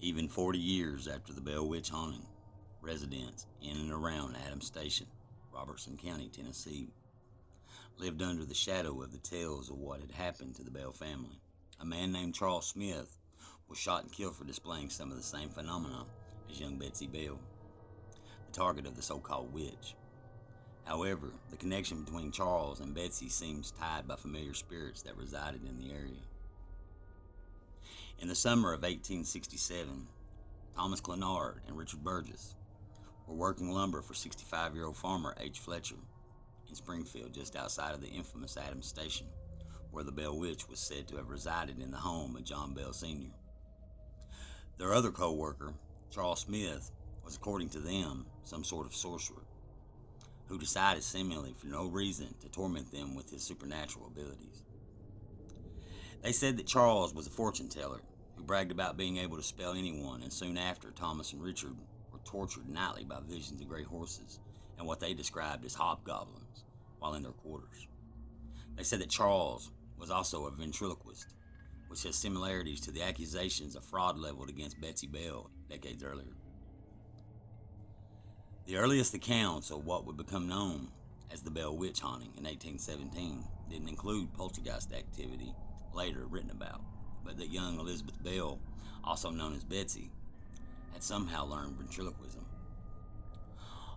Even 40 years after the Bell Witch haunting, residents in and around Adams Station, Robertson County, Tennessee, lived under the shadow of the tales of what had happened to the Bell family. A man named Charles Smith was shot and killed for displaying some of the same phenomena as young Betsy Bell, the target of the so-called witch. However, the connection between Charles and Betsy seems tied by familiar spirits that resided in the area. In the summer of 1867, Thomas Clenard and Richard Burgess were working lumber for 65-year-old farmer H. Fletcher in Springfield, just outside of the infamous Adams Station, where the Bell Witch was said to have resided in the home of John Bell Sr. Their other co-worker, Charles Smith, was, according to them, some sort of sorcerer who decided, seemingly for no reason, to torment them with his supernatural abilities. They said that Charles was a fortune teller who bragged about being able to spell anyone, and soon after, Thomas and Richard were tortured nightly by visions of great horses and what they described as hobgoblins while in their quarters. They said that Charles was also a ventriloquist, which has similarities to the accusations of fraud leveled against Betsy Bell decades earlier. The earliest accounts of what would become known as the Bell Witch haunting in 1817 didn't include poltergeist activity later written about, but that young Elizabeth Bell, also known as Betsy, had somehow learned ventriloquism.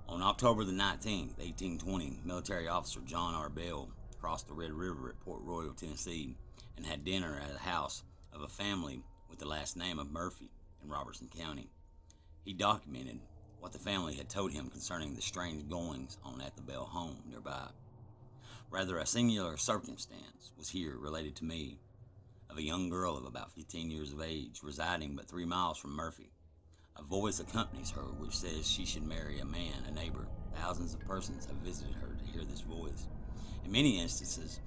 On October the 19th, 1820, military officer John R. Bell crossed the Red River at Port Royal, Tennessee, and had dinner at the house of a family with the last name of Murphy in Robertson County. He documented what the family had told him concerning the strange goings on at the Bell home nearby. Rather, a singular circumstance was here related to me of a young girl of about 15 years of age residing but 3 miles from Murphy. A voice accompanies her which says she should marry a man, a neighbor. Thousands of persons have visited her to hear this voice. In many instances,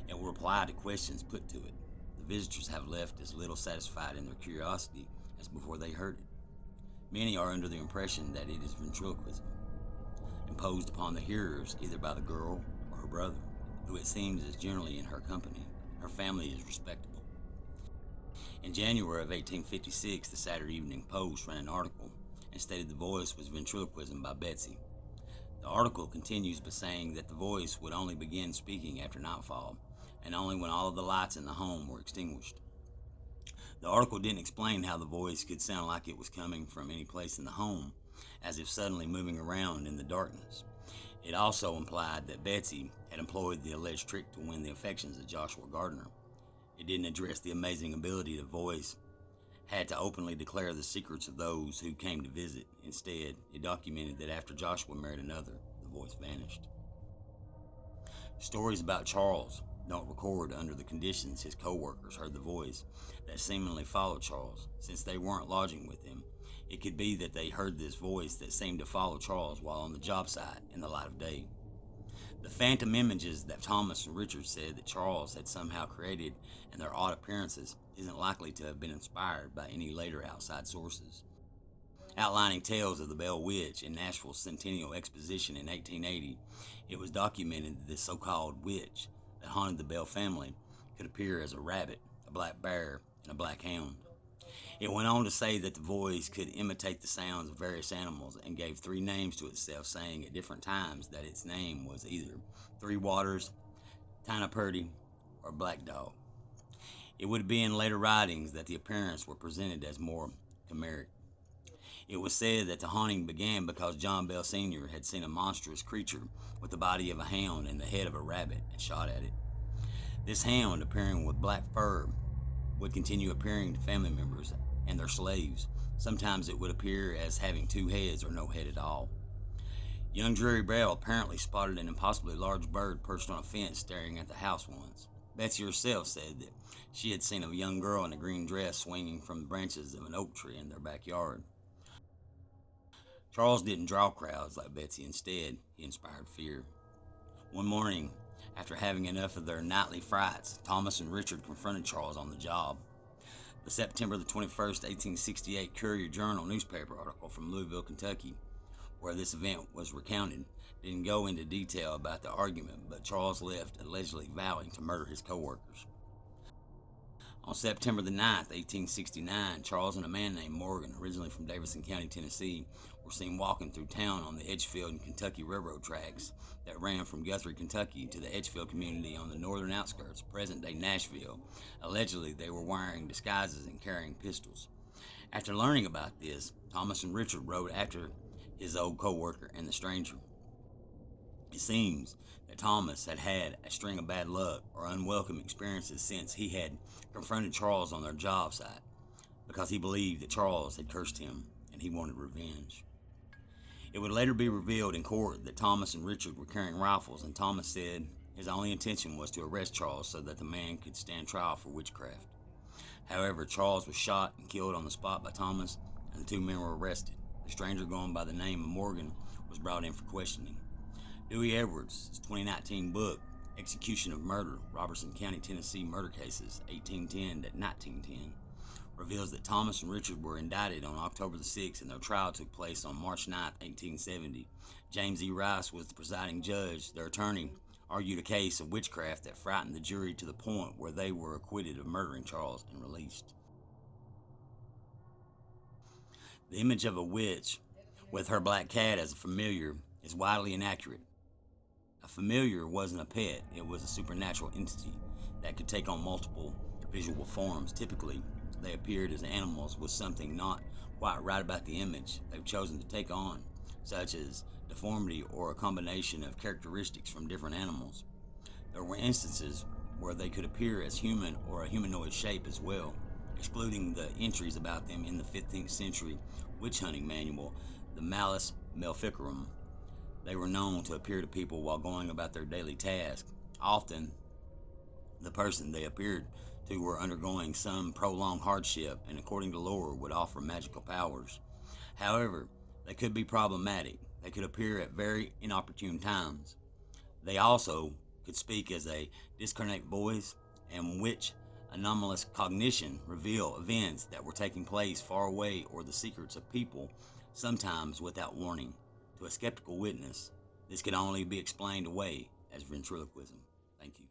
it will reply to questions put to it. The visitors have left as little satisfied in their curiosity as before they heard it. Many are under the impression that it is ventriloquism, imposed upon the hearers either by the girl or her brother, who it seems is generally in her company. Her family is respectable. In January of 1856, the Saturday Evening Post ran an article and stated the voice was ventriloquism by Betsy. The article continues by saying that the voice would only begin speaking after nightfall, and only when all of the lights in the home were extinguished. The article didn't explain how the voice could sound like it was coming from any place in the home, as if suddenly moving around in the darkness. It also implied that Betsy had employed the alleged trick to win the affections of Joshua Gardner. It didn't address the amazing ability the voice had to openly declare the secrets of those who came to visit. Instead, it documented that after Joshua married another, the voice vanished. Stories about Charles don't record under the conditions his co-workers heard the voice that seemingly followed Charles. Since they weren't lodging with him, it could be that they heard this voice that seemed to follow Charles while on the job site in the light of day. The phantom images that Thomas and Richard said that Charles had somehow created and their odd appearances isn't likely to have been inspired by any later outside sources. Outlining tales of the Bell Witch in Nashville's Centennial Exposition in 1880, it was documented that this so-called witch that haunted the Bell family could appear as a rabbit, a black bear, and a black hound. It went on to say that the voice could imitate the sounds of various animals and gave 3 names to itself, saying at different times that its name was either Three Waters, Tina Purdy, or Black Dog. It would be in later writings that the appearance were presented as more chimeric. It was said that the haunting began because John Bell Sr. had seen a monstrous creature with the body of a hound and the head of a rabbit and shot at it. This hound, appearing with black fur, would continue appearing to family members and their slaves. Sometimes it would appear as having 2 heads or no head at all. Young Drury Bell apparently spotted an impossibly large bird perched on a fence staring at the house once. Betsy herself said that she had seen a young girl in a green dress swinging from the branches of an oak tree in their backyard. Charles didn't draw crowds like Betsy. Instead, he inspired fear. One morning, after having enough of their nightly frights, Thomas and Richard confronted Charles on the job. The September the 21st, 1868 Courier-Journal newspaper article from Louisville, Kentucky, where this event was recounted, didn't go into detail about the argument, but Charles left allegedly vowing to murder his co-workers. On September the 9th, 1869, Charles and a man named Morgan, originally from Davidson County, Tennessee, were seen walking through town on the Edgefield and Kentucky Railroad tracks that ran from Guthrie, Kentucky to the Edgefield community on the northern outskirts of present-day Nashville. Allegedly, they were wearing disguises and carrying pistols. After learning about this, Thomas and Richard rode after his old co-worker and the stranger. It seems that Thomas had had a string of bad luck or unwelcome experiences since he had confronted Charles on their job site, because he believed that Charles had cursed him and he wanted revenge. It would later be revealed in court that Thomas and Richard were carrying rifles, and Thomas said his only intention was to arrest Charles so that the man could stand trial for witchcraft. However, Charles was shot and killed on the spot by Thomas, and the two men were arrested. The stranger, going by the name of Morgan, was brought in for questioning. Dewey Edwards' 2019 book, Execution of Murder, Robertson County, Tennessee Murder Cases, 1810 to 1910, reveals that Thomas and Richard were indicted on October the 6th, and their trial took place on March 9, 1870. James E. Rice was the presiding judge. Their attorney argued a case of witchcraft that frightened the jury to the point where they were acquitted of murdering Charles and released. The image of a witch with her black cat as a familiar is widely inaccurate. A familiar wasn't a pet, it was a supernatural entity that could take on multiple visual forms. Typically, they appeared as animals with something not quite right about the image they've chosen to take on, such as deformity or a combination of characteristics from different animals. There were instances where they could appear as human or a humanoid shape as well, excluding the entries about them in the 15th century witch hunting manual, the Malleus Maleficarum. They were known to appear to people while going about their daily tasks. Often, the person they appeared to were undergoing some prolonged hardship and, according to lore, would offer magical powers. However, they could be problematic. They could appear at very inopportune times. They also could speak as a discarnate voice, and which anomalous cognition reveal events that were taking place far away or the secrets of people, sometimes without warning. To a skeptical witness, this could only be explained away as ventriloquism. Thank you.